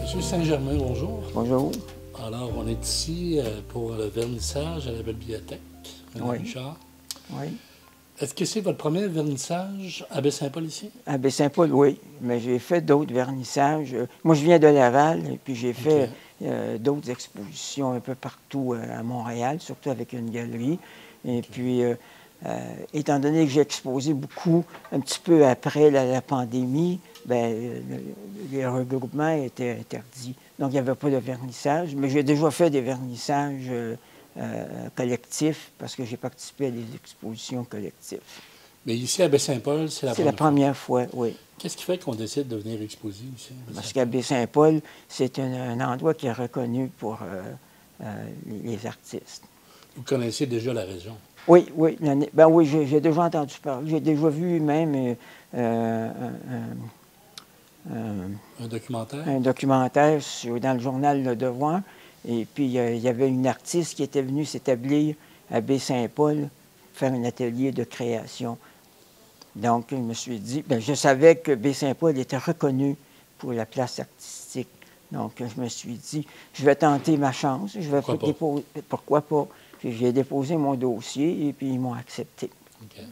Monsieur Saint-Germain, bonjour. Bonjour. Alors, on est ici pour le vernissage à la Belle Bibliothèque, Oui. Richard. Oui. Est-ce que c'est votre premier vernissage à Baie-Saint-Paul ici? À Baie-Saint-Paul, oui. Mais j'ai fait d'autres vernissages. Moi, je viens de Laval, et puis j'ai fait d'autres expositions un peu partout à Montréal, surtout avec une galerie. Et puis, étant donné que j'ai exposé beaucoup, un petit peu après la pandémie, bien, les regroupements étaient interdits. Donc, il n'y avait pas de vernissage. Mais j'ai déjà fait des vernissages collectifs parce que j'ai participé à des expositions collectives. Mais ici, à Baie-Saint-Paul, c'est la première fois, oui. Qu'est-ce qui fait qu'on décide de venir exposer ici? Parce qu'à Baie-Saint-Paul, c'est un endroit qui est reconnu pour les artistes. Vous connaissez déjà la région? Oui, oui. Ben oui, j'ai déjà entendu parler. J'ai déjà vu même un documentaire? Un documentaire dans le journal Le Devoir. Et puis, il y avait une artiste qui était venue s'établir à Baie-Saint-Paul, faire un atelier de création. Donc, je me suis dit, bien, je savais que Baie-Saint-Paul était reconnu pour la place artistique. Donc, je me suis dit, je vais tenter ma chance. Je vais pourquoi pas? J'ai déposé mon dossier et puis ils m'ont accepté. OK.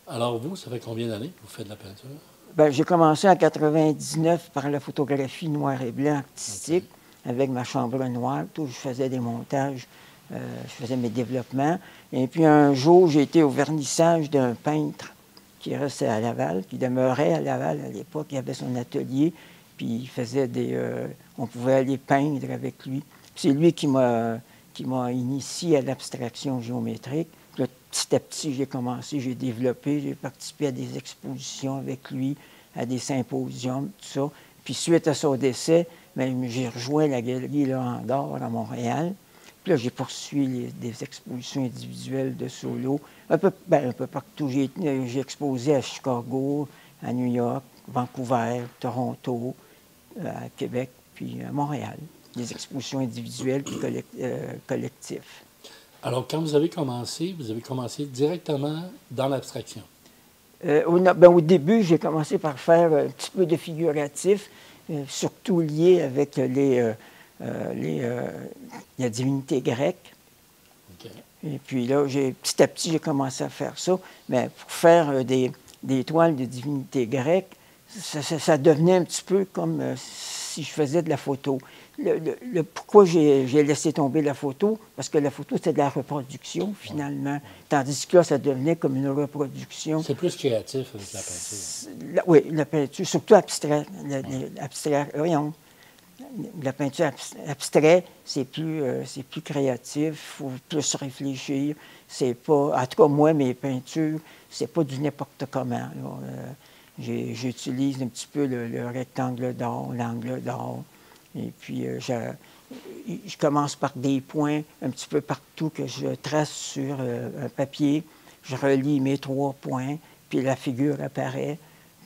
Alors, vous, ça fait combien d'années que vous faites de la peinture? Bien, j'ai commencé en 99 par la photographie noir et blanc artistique, avec ma chambre noire. Tout, je faisais des montages, je faisais mes développements. Et puis, un jour, j'ai été au vernissage d'un peintre qui restait à Laval, qui demeurait à Laval à l'époque. Il avait son atelier, puis il faisait on pouvait aller peindre avec lui. C'est lui qui m'a initié à l'abstraction géométrique. Puis là, petit à petit, j'ai commencé, j'ai développé, j'ai participé à des expositions avec lui, à des symposiums, tout ça. Puis suite à son décès, j'ai rejoint la galerie Le Hangar à Montréal. Puis là, j'ai poursuivi des expositions individuelles de solo, un peu partout. J'ai exposé à Chicago, à New York, Vancouver, Toronto, à Québec, puis à Montréal. Des expositions individuelles puis collectives. Alors, quand vous avez commencé directement dans l'abstraction? Au début, j'ai commencé par faire un petit peu de figuratif, surtout lié avec la divinité grecque. Okay. Et puis là, petit à petit, j'ai commencé à faire ça. Mais pour faire des toiles de divinité grecque, ça devenait un petit peu comme si je faisais de la photo. Pourquoi j'ai laissé tomber la photo? Parce que la photo, c'était de la reproduction, finalement. Ouais. Tandis que là, ça devenait comme une reproduction. C'est plus créatif avec la peinture. Oui, la peinture, surtout abstraite. La peinture abstraite, c'est plus créatif, il faut plus réfléchir. C'est pas, en tout cas, moi, mes peintures, c'est pas du n'importe comment. J'utilise un petit peu le rectangle d'or, l'angle d'or. Et puis, je commence par des points un petit peu partout que je trace sur un papier. Je relie mes 3 points, puis la figure apparaît.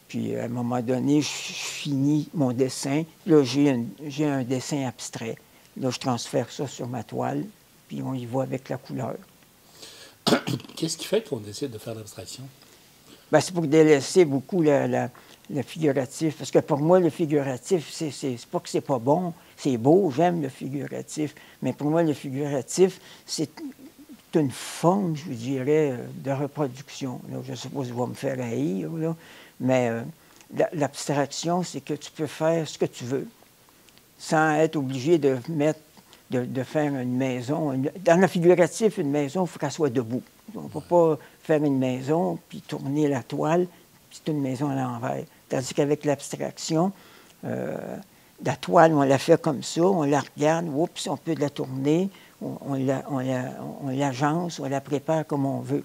Puis, à un moment donné, je finis mon dessin. Là, j'ai un dessin abstrait. Là, je transfère ça sur ma toile, puis on y va avec la couleur. Qu'est-ce qui fait qu'on décide de faire l'abstraction? Bien, c'est pour délaisser beaucoup le figuratif. Parce que pour moi, le figuratif, c'est pas que c'est pas bon, c'est beau, j'aime le figuratif. Mais pour moi, le figuratif, c'est une forme, je vous dirais, de reproduction. Là, je ne sais pas si vous allez me faire haïr, là, mais l'abstraction, c'est que tu peux faire ce que tu veux, sans être obligé de faire une maison. Dans le figuratif, une maison, il faut qu'elle soit debout. On ne peut pas faire une maison, puis tourner la toile, puis c'est une maison à l'envers. Tandis qu'avec l'abstraction, la toile, on la fait comme ça, on la regarde, oups, on peut la tourner, on l'agence, on la prépare comme on veut.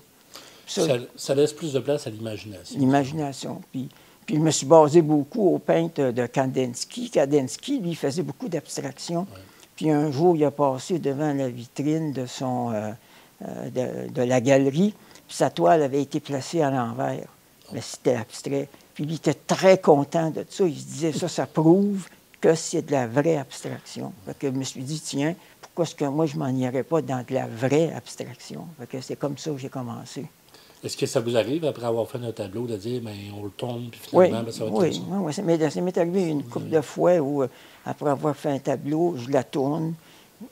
Ça laisse plus de place à l'imagination. L'imagination. Puis je me suis basé beaucoup au peintre de Kandinsky. Kandinsky, lui, faisait beaucoup d'abstraction. Ouais. Puis un jour, il a passé devant la vitrine de la galerie, puis sa toile avait été placée à l'envers. Mais c'était abstrait. Puis il était très content de ça. Il se disait, ça prouve que c'est de la vraie abstraction. Fait que je me suis dit, tiens, pourquoi est-ce que moi, je m'en irais pas dans de la vraie abstraction? Fait que c'est comme ça que j'ai commencé. Est-ce que ça vous arrive, après avoir fait un tableau, de dire, bien, on le tourne, puis Oui, finalement, ben, ça va être oui, comme ça? oui, oui, ça m'est arrivé une couple de fois où, après avoir fait un tableau, je la tourne.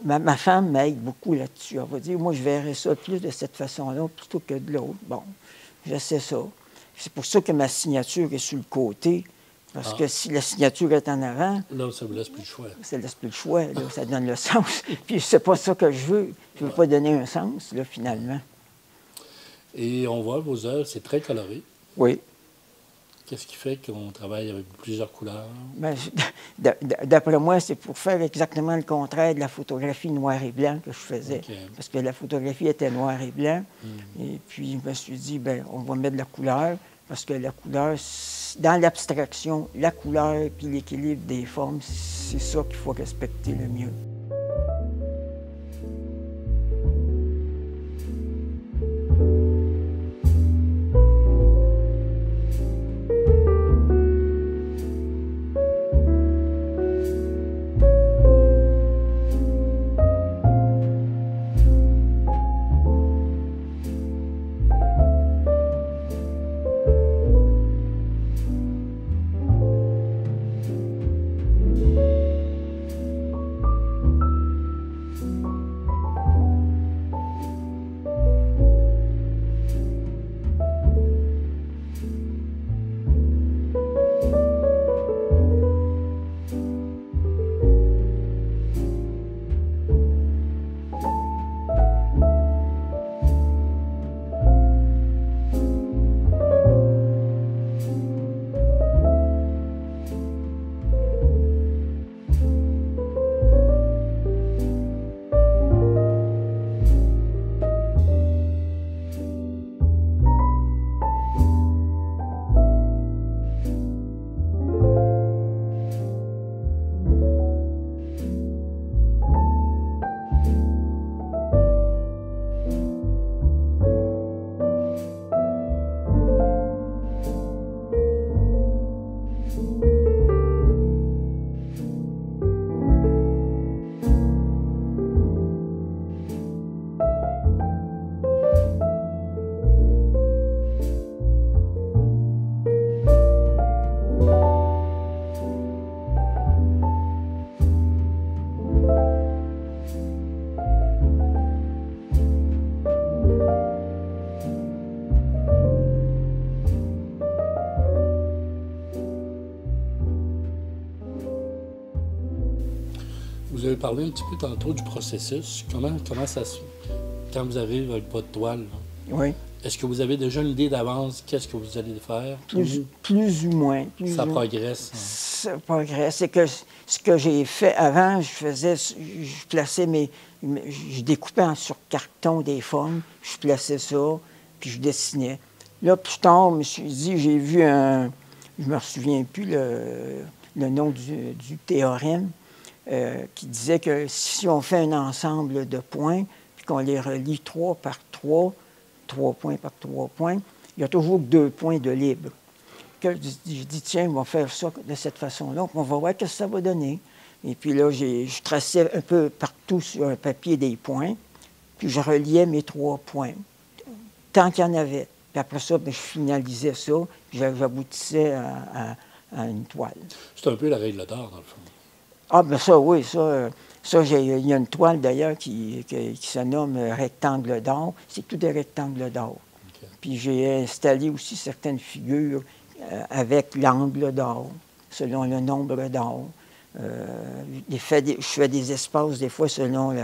Ma femme m'aide beaucoup là-dessus. Elle va dire, moi, je verrais ça plus de cette façon-là plutôt que de l'autre. Bon, j'essaie ça. C'est pour ça que ma signature est sur le côté, parce que si la signature est en avant, Là, ça vous laisse plus le choix. ça ne laisse plus le choix, là, ça donne le sens. Puis c'est pas ça que je veux. Je ne veux pas donner un sens, là, finalement. Et on voit vos œuvres, c'est très coloré. Oui. Qu'est-ce qui fait qu'on travaille avec plusieurs couleurs? Bien, d'après moi, c'est pour faire exactement le contraire de la photographie noir et blanc que je faisais. Okay. Parce que la photographie était noir et blanc. Et puis, je me suis dit, bien, on va mettre de la couleur, parce que la couleur, dans l'abstraction, la couleur puis l'équilibre des formes, c'est ça qu'il faut respecter le mieux. Vous avez parlé un petit peu tantôt du processus. Comment ça se... Quand vous arrivez avec votre toile, là, Oui. est-ce que vous avez déjà une idée d'avance qu'est-ce que vous allez faire? Plus ou moins. Ça progresse. Hein? Ça progresse. C'est que ce que j'ai fait avant, je plaçais je découpais sur carton des formes, je plaçais ça, puis je dessinais. Là, plus tard, je me suis dit, j'ai vu je me souviens plus le nom du théorème, qui disait que si on fait un ensemble de points, puis qu'on les relie 3 par 3 points par 3 points, il y a toujours 2 points de libre. Je dis, tiens, on va faire ça de cette façon-là, puis on va voir ce que ça va donner. Et puis là, je traçais un peu partout sur un papier des points, puis je reliais mes 3 points, tant qu'il y en avait. Puis après ça, je finalisais ça, puis j'aboutissais à une toile. C'est un peu la règle d'or, dans le fond. Ah, bien ça, oui, ça il y a une toile d'ailleurs qui se nomme rectangle d'or. C'est tout des rectangles d'or. Okay. Puis j'ai installé aussi certaines figures avec l'angle d'or, selon le nombre d'or. Je fais des espaces des fois selon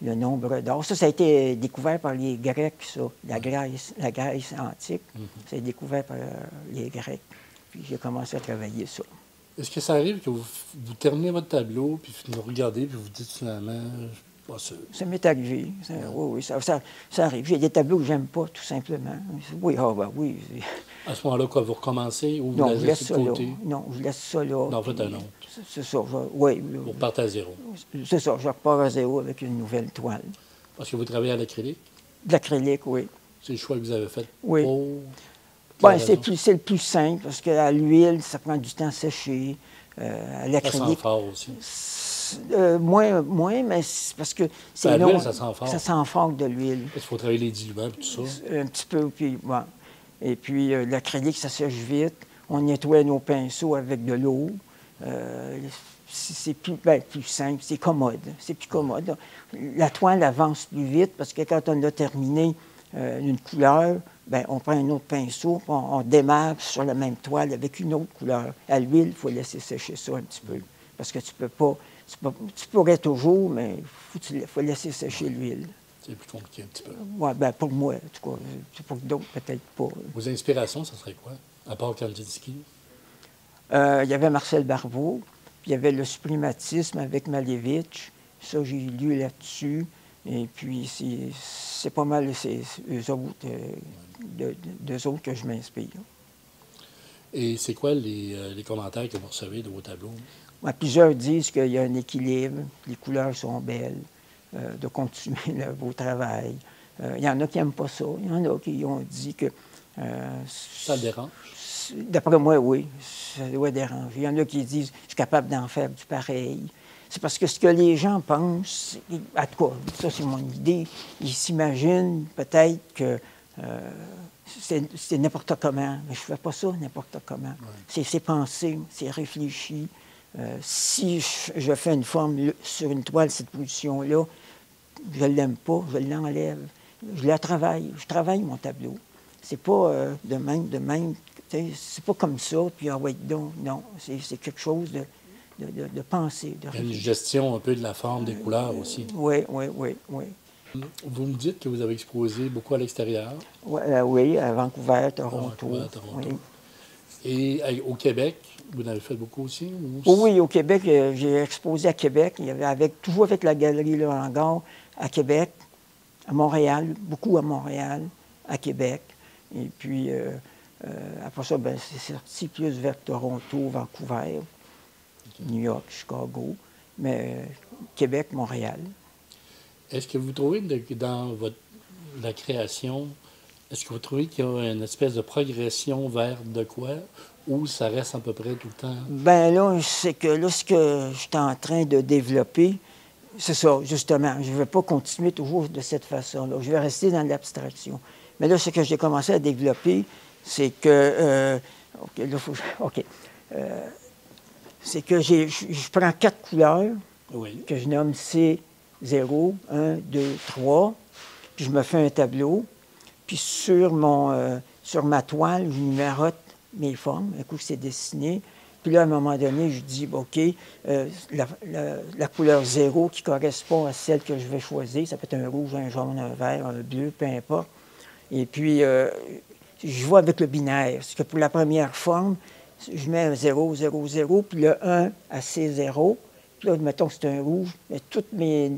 le nombre d'or. Ça a été découvert par les Grecs, ça, la Grèce antique. Ça a été découvert par les Grecs. Puis j'ai commencé à travailler ça. Est-ce que ça arrive que vous terminez votre tableau, puis vous regardez, puis vous dites finalement, je suis pas sûr? Ça m'est arrivé. Oui, ça arrive. J'ai des tableaux que j'aime pas, tout simplement. Oui, oui. À ce moment-là, quoi, vous recommencez ou vous je laisse ça là. Non, je laisse ça là. Non, faites un autre. C'est ça. Oui. Vous repartez à zéro. C'est ça. Je repars à zéro avec une nouvelle toile. Parce que vous travaillez à l'acrylique? De l'acrylique, oui. C'est le choix que vous avez fait? Oui. C'est le plus simple, parce qu'à l'huile, ça prend du temps à sécher. À l'acrylique. Ça sent fort aussi. Moins, mais c'est parce que c'est long. L'huile, ça sent fort. Ça sent fort de l'huile. Il faut travailler les diluants et tout ça. Un petit peu, puis Et puis, l'acrylique, ça sèche vite. On nettoie nos pinceaux avec de l'eau. C'est plus simple, c'est commode. C'est plus commode. La toile avance plus vite parce que quand on a terminé une couleur, bien, on prend un autre pinceau, on démarre sur la même toile avec une autre couleur. À l'huile, il faut laisser sécher ça un petit peu. Parce que tu peux pas... Tu pourrais toujours, mais il faut laisser sécher l'huile. C'est plus compliqué un petit peu. Oui, bien, pour moi, en tout cas. Pour d'autres, peut-être pas. Vos inspirations, ça serait quoi, à part Kandinsky? Il y avait Marcel Barbeau, puis il y avait le suprématisme avec Malevich. Ça, j'ai lu là-dessus. Et puis, c'est pas mal d'eux autres que je m'inspire. Et c'est quoi les commentaires que vous recevez de vos tableaux? Ouais, plusieurs disent qu'il y a un équilibre, les couleurs sont belles, de continuer le beau travail. Il y en a qui n'aiment pas ça. Il y en a qui ont dit que... ça dérange? D'après moi, oui. Ça doit déranger. Il y en a qui disent je suis capable d'en faire du pareil. C'est parce que ce que les gens pensent, en tout cas, ça c'est mon idée, ils s'imaginent peut-être que c'est n'importe comment. Mais je ne fais pas ça n'importe comment. Ouais. C'est pensé, c'est réfléchi. Si je fais une forme sur une toile, cette position-là, je ne l'aime pas, je l'enlève. Je la travaille. Je travaille mon tableau. C'est pas de même. C'est pas comme ça, puis ah ouais, donc, non. C'est quelque chose de pensé, de réfléchi. Une gestion un peu de la forme des couleurs aussi. Oui. Vous me dites que vous avez exposé beaucoup à l'extérieur. Oui, à Vancouver, Toronto. Oui. Et au Québec, vous en avez fait beaucoup aussi? Oui, au Québec, j'ai exposé à Québec. Il y avait toujours avec la galerie Le Hangar à Québec, à Montréal, beaucoup à Montréal, à Québec. Et puis, après ça, ben, c'est sorti plus vers Toronto, Vancouver, New York, Chicago, mais Québec, Montréal. Est-ce que vous trouvez dans la création, est-ce que vous trouvez qu'il y a une espèce de progression vers de quoi, ou ça reste à peu près tout le temps? Bien là, c'est que là, ce que je suis en train de développer, c'est ça, justement. Je ne vais pas continuer toujours de cette façon-là. Je vais rester dans l'abstraction. Mais là, ce que j'ai commencé à développer, c'est que... c'est que je prends 4 couleurs que je nomme C0, 1, 2, 3, puis je me fais un tableau. Puis sur ma toile, je numérote mes formes, un coup que c'est dessiné. Puis là, à un moment donné, je dis, OK, la couleur 0 qui correspond à celle que je vais choisir, ça peut être un rouge, un jaune, un vert, un bleu, peu importe. Et puis, je vois avec le binaire. Parce que pour la première forme, je mets un 0, 0, 0, puis le 1 à C0. Puis là, mettons que c'est un rouge. Mais toutes mes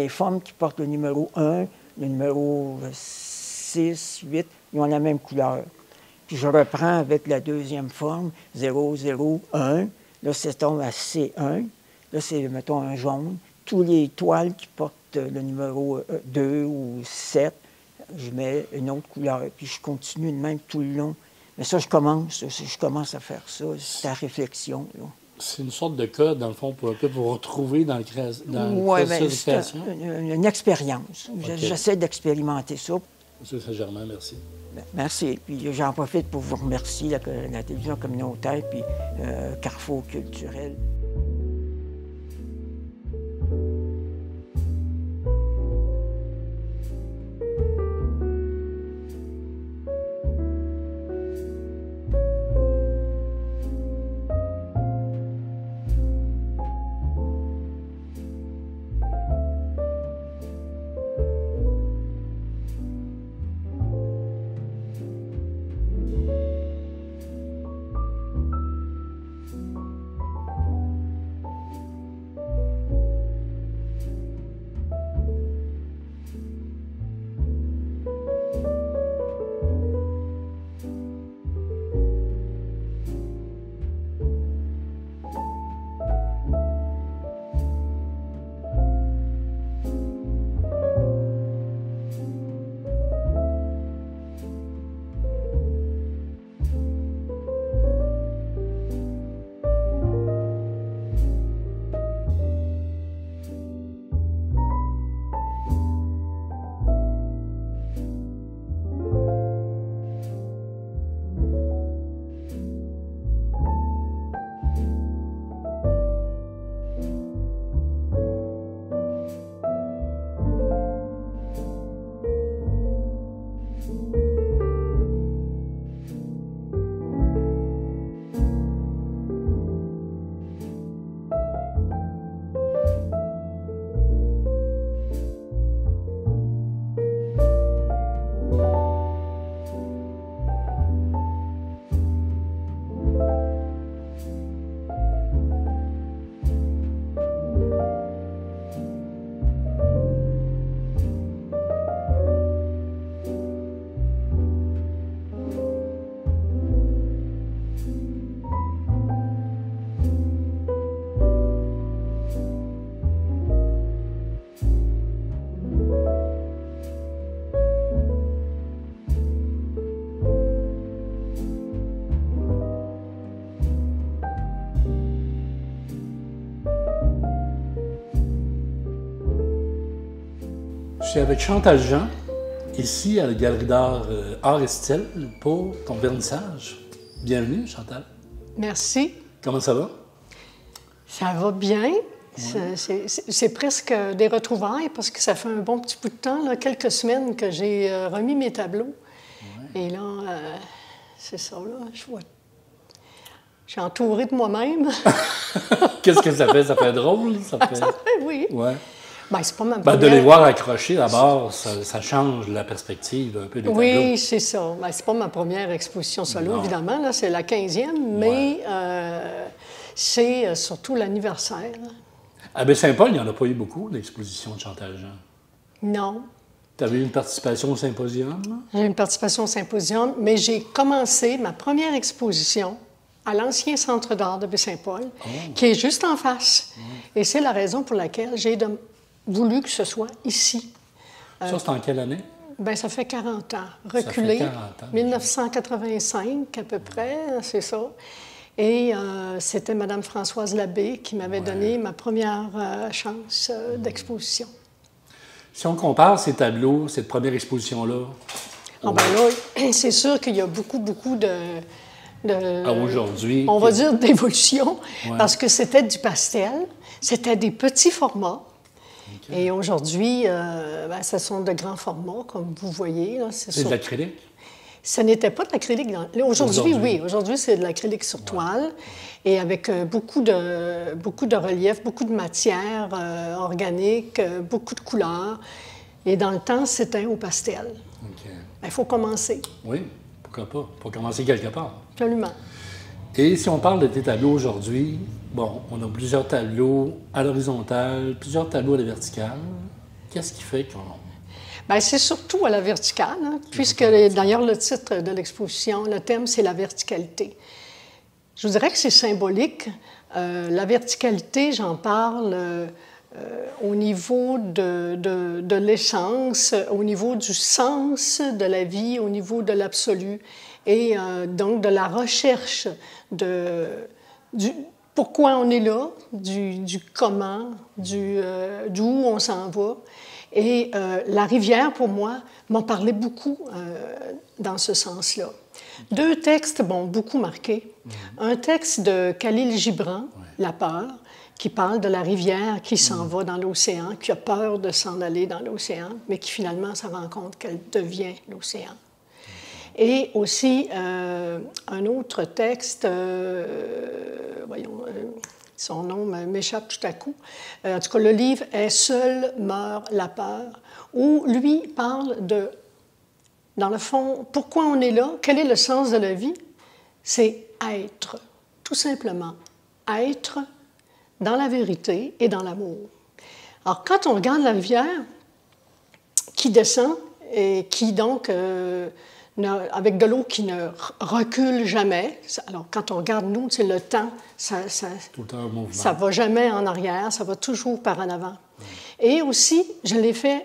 formes qui portent le numéro 1, le numéro 6, 8, ils ont la même couleur. Puis je reprends avec la deuxième forme, 0, 0, 1. Là, ça tombe à C1. Là, c'est, mettons, un jaune. Tous les toiles qui portent le numéro 2 ou 7, je mets une autre couleur. Puis je continue de même tout le long. Mais ça, je commence à faire ça. C'est la réflexion, là. C'est une sorte de code, dans le fond, pour un peu vous retrouver dans le processus de création? Une expérience. Okay. J'essaie d'expérimenter ça. M. Saint-Germain, merci. Merci. Puis j'en profite pour vous remercier, la télévision communautaire, puis Carrefour culturel. Je suis avec Chantal Jean, ici à la Galerie d'art Art et Style pour ton vernissage. Bienvenue, Chantal. Merci. Comment ça va? Ça va bien. Ouais. C'est presque des retrouvailles parce que ça fait un bon petit bout de temps, là, quelques semaines que j'ai remis mes tableaux. Ouais. Et là, c'est ça, là, je suis entourée de moi-même. Qu'est-ce que ça fait? Ça fait drôle? Ça fait... oui. Ouais. Ben, c'est pas ma première... de les voir accrochés, d'abord, ça change la perspective un peu des tableaux. Oui, c'est ça. Ben, c'est pas ma première exposition solo, non. Évidemment. Là, c'est la 15e, mais c'est surtout l'anniversaire. À Baie-Saint-Paul, il n'y en a pas eu beaucoup, d'expositions de Chantal Jean. Non. Tu avais eu une participation au symposium? J'ai eu une participation au symposium, mais j'ai commencé ma première exposition à l'ancien Centre d'art de Baie-Saint-Paul, qui est juste en face. Et c'est la raison pour laquelle j'ai voulu que ce soit ici. Ça, c'est en quelle année? Bien, ça fait 40 ans. Reculé, 40 ans, 1985 à peu près, c'est ça. Et c'était Mme Françoise Labbé qui m'avait donné ma première chance d'exposition. Si on compare ces tableaux, cette première exposition-là... Ah ben là, c'est sûr qu'il y a beaucoup aujourd'hui... On va dire d'évolution, parce que c'était du pastel, c'était des petits formats. Okay. Et aujourd'hui, ce sont de grands formats, comme vous voyez. C'est de l'acrylique? Ce n'était pas de l'acrylique. Aujourd'hui, oui. Aujourd'hui, c'est de l'acrylique sur toile, et avec beaucoup de relief, beaucoup de matière organique, beaucoup de couleurs. Et dans le temps, c'était au pastel. Okay. Il faut commencer. Oui, pourquoi pas? Il faut commencer quelque part. Absolument. Et si on parle de tes tableaux aujourd'hui, bon, on a plusieurs tableaux à l'horizontale, plusieurs tableaux à la verticale. Qu'est-ce qui fait qu'on... Bien, c'est surtout à la verticale, hein, puisque d'ailleurs le titre de l'exposition, le thème, c'est la verticalité. Je vous dirais que c'est symbolique. La verticalité, j'en parle au niveau de l'essence, au niveau du sens de la vie, au niveau de l'absolu, et donc de la recherche du pourquoi on est là, du comment, d'où on s'en va. Et la rivière, pour moi, m'en parlait beaucoup dans ce sens-là. Deux textes m'ont beaucoup marqué. Un texte de Khalil Gibran, La peur, qui parle de la rivière qui s'en va dans l'océan, qui a peur de s'en aller dans l'océan, mais qui finalement se rend compte qu'elle devient l'océan. Et aussi un autre texte, son nom m'échappe tout à coup. En tout cas, le livre est « Seul meurt la peur », où lui parle de, dans le fond, pourquoi on est là, quel est le sens de la vie? C'est être, tout simplement. Être dans la vérité et dans l'amour. Alors, quand on regarde la rivière qui descend et qui, donc, avec de l'eau qui ne recule jamais. Alors, quand on regarde, nous, c'est le temps, ça ne va jamais en arrière, ça va toujours par en avant. Et aussi, je l'ai fait,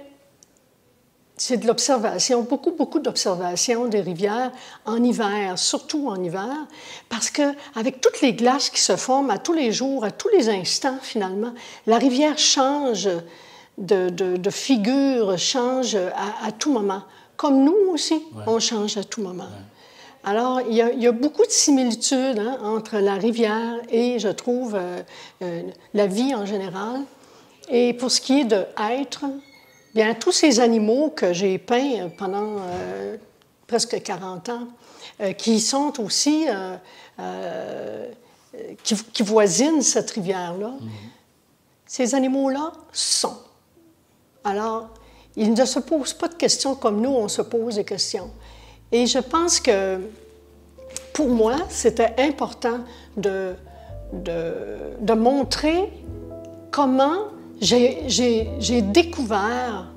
c'est de l'observation, beaucoup d'observations des rivières en hiver, surtout en hiver, parce qu'avec toutes les glaces qui se forment à tous les jours, à tous les instants, finalement, la rivière change de figure, change à tout moment. Comme nous aussi, on change à tout moment. Alors, il y a beaucoup de similitudes entre la rivière et, je trouve, la vie en général. Et pour ce qui est de être, bien, tous ces animaux que j'ai peints pendant presque 40 ans, qui sont aussi, qui voisinent cette rivière-là, ces animaux-là sont. Alors, ils ne se posent pas de questions comme nous, on se pose des questions. Et je pense que, pour moi, c'était important de montrer comment j'ai découvert,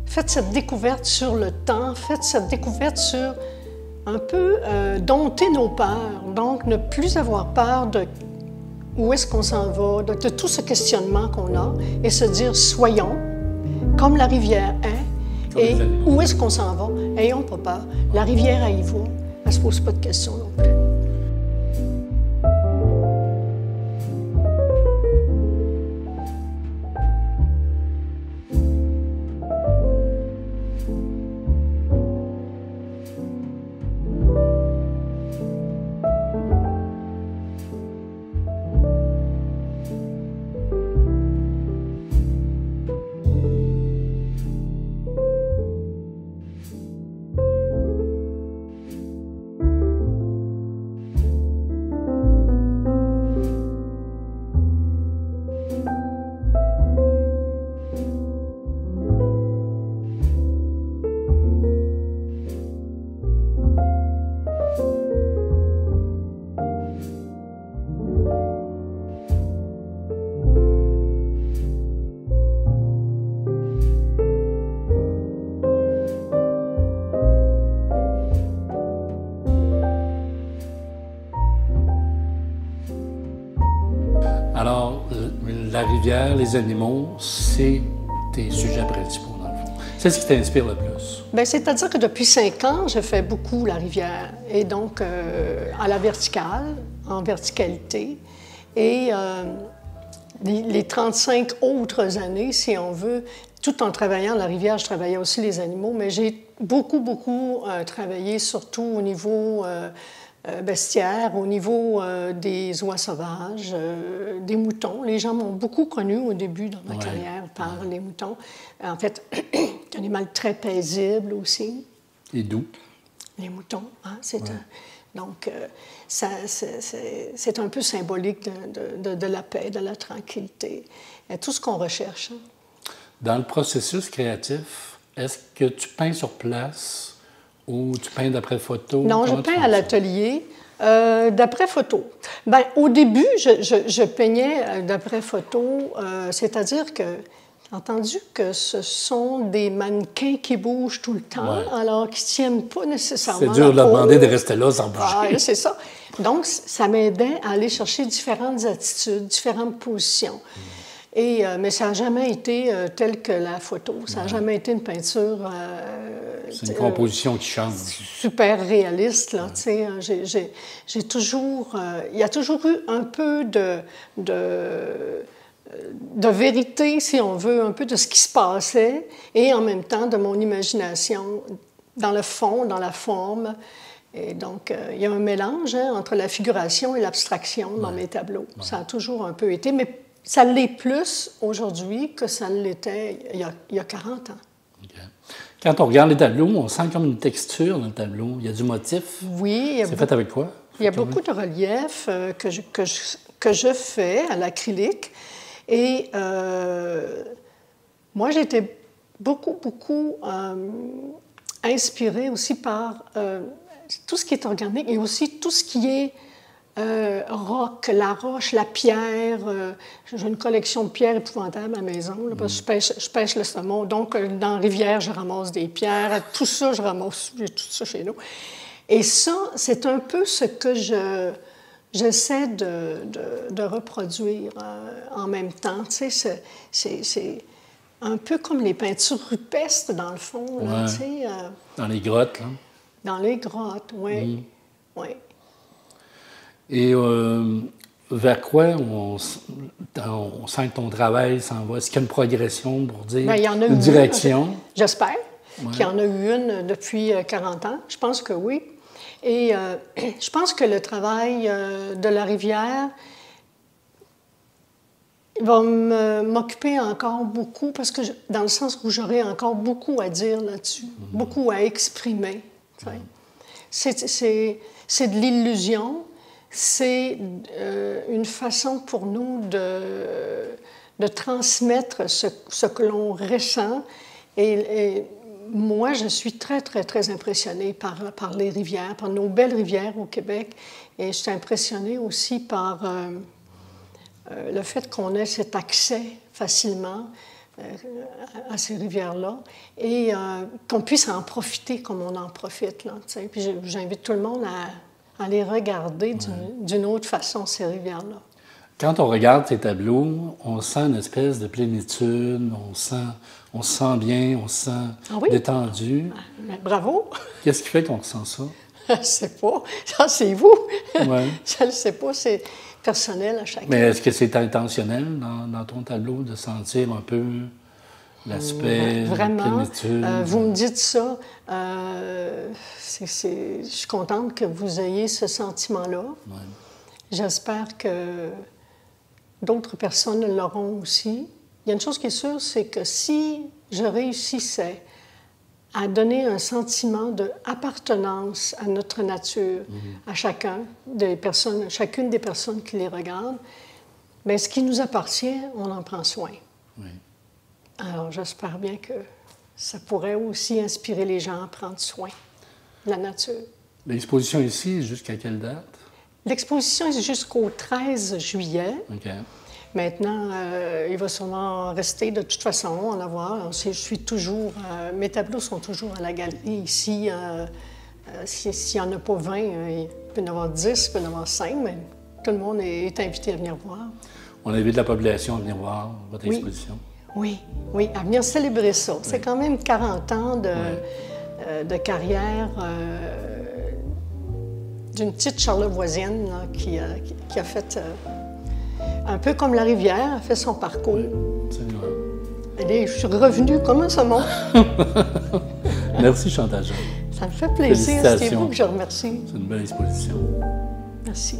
fait cette découverte sur le temps, fait cette découverte sur un peu dompter nos peurs, donc ne plus avoir peur de où est-ce qu'on s'en va, de tout ce questionnement qu'on a, et se dire « soyons ». Comme la rivière est, et où est-ce qu'on s'en va? Ayons pas peur. La rivière, elle y va. Elle ne se pose pas de questions non plus. Alors, la rivière, les animaux, c'est tes sujets principaux, dans le fond. C'est ce qui t'inspire le plus? Bien, c'est-à-dire que depuis 5 ans, je fais beaucoup la rivière. Et donc, à la verticale, en verticalité. Et les 35 autres années, si on veut, tout en travaillant la rivière, je travaillais aussi les animaux, mais j'ai beaucoup travaillé, surtout au niveau bestiaire, au niveau des oies sauvages, des moutons. Les gens m'ont beaucoup connu au début dans ma carrière par les moutons. En fait, c'est un animal très paisible aussi. Et doux. Les moutons, hein, donc, c'est un peu symbolique de la paix, de la tranquillité, et tout ce qu'on recherche. Hein. Dans le processus créatif, est-ce que tu peins sur place ou tu peins d'après photo? Non, je peins à l'atelier d'après photo. Bien, au début, je peignais d'après photo, c'est-à-dire que j'ai entendu que ce sont des mannequins qui bougent tout le temps, alors qu'ils ne tiennent pas nécessairement. C'est dur de leur demander de rester là sans bouger. Ah, c'est ça. Donc, ça m'aidait à aller chercher différentes attitudes, différentes positions. Mais ça n'a jamais été tel que la photo. Ça n'a jamais été une peinture... c'est une composition qui change. Super réaliste, là, tu sais. J'ai toujours... il y a toujours eu un peu de vérité, si on veut, un peu de ce qui se passait, et en même temps de mon imagination, dans le fond, dans la forme. Et donc, il y a un mélange entre la figuration et l'abstraction dans mes tableaux. Ça a toujours un peu été, mais ça l'est plus aujourd'hui que ça l'était il y a 40 ans. Okay. Quand on regarde les tableaux, on sent comme une texture dans le tableau. Il y a du motif. Oui. C'est fait avec quoi? Il y a beaucoup de reliefs que je fais à l'acrylique. Et moi, j'ai été beaucoup inspirée aussi par tout ce qui est organique et aussi tout ce qui est roc, la roche, la pierre. J'ai une collection de pierres épouvantables à la maison, là, parce que je pêche le saumon. Donc, dans la rivière, je ramasse des pierres. Tout ça, je ramasse. J'ai tout ça chez nous. Et ça, c'est un peu ce que j'essaie de reproduire en même temps. Tu sais, c'est un peu comme les peintures rupestres, dans le fond. Là, tu sais, dans les grottes, là. Dans les grottes, oui. Oui. Et vers quoi on sent que ton travail s'en va? Est-ce qu'il y a une progression pour dire bien, il y en a une direction? J'espère qu'il y en a eu une depuis 40 ans. Je pense que oui. Et je pense que le travail de la rivière va m'occuper encore beaucoup, parce que dans le sens où j'aurai encore beaucoup à dire là-dessus, beaucoup à exprimer. C'est de l'illusion. C'est une façon pour nous de transmettre ce que l'on ressent. Et moi, je suis très impressionnée par les rivières, par nos belles rivières au Québec. Et je suis impressionnée aussi par le fait qu'on ait cet accès facilement à ces rivières-là et qu'on puisse en profiter comme on en profite. Là, puis j'invite tout le monde à les regarder d'une autre façon, ces rivières-là. Quand on regarde tes tableaux, on sent une espèce de plénitude, on se sent bien, on se sent détendu. Bravo! Qu'est-ce qui fait qu'on ressent ça? Je ne sais pas. Ça, c'est vous. Ouais. Je ne sais pas. C'est personnel à chacun. Mais est-ce que c'est intentionnel dans ton tableau de sentir un peu l'aspect plénitude? Vous me dites ça. Je suis contente que vous ayez ce sentiment-là. Ouais. J'espère que d'autres personnes l'auront aussi. Il y a une chose qui est sûre, c'est que si je réussissais à donner un sentiment d'appartenance à notre nature, à chacune des personnes qui les regardent, bien, ce qui nous appartient, on en prend soin. Oui. Alors, j'espère bien que ça pourrait aussi inspirer les gens à prendre soin de la nature. L'exposition ici, jusqu'à quelle date? L'exposition est jusqu'au 13 juillet. OK. Maintenant, il va sûrement rester de toute façon, en avoir. Je suis toujours... mes tableaux sont toujours à la galerie ici. S'il n'y en a pas 20, il peut y en avoir 10, il peut y en avoir 5, mais tout le monde est invité à venir voir. On invite la population à venir voir votre Oui. exposition. Oui, oui, à venir célébrer ça. C'est quand même 40 ans de carrière d'une petite charlevoisienne là, qui a fait, un peu comme la rivière, a fait son parcours. Oui, absolument. Et je suis revenue comme un saumon. Merci, Chantal Jean. Ça me fait plaisir. C'est vous que je remercie. C'est une belle exposition. Merci.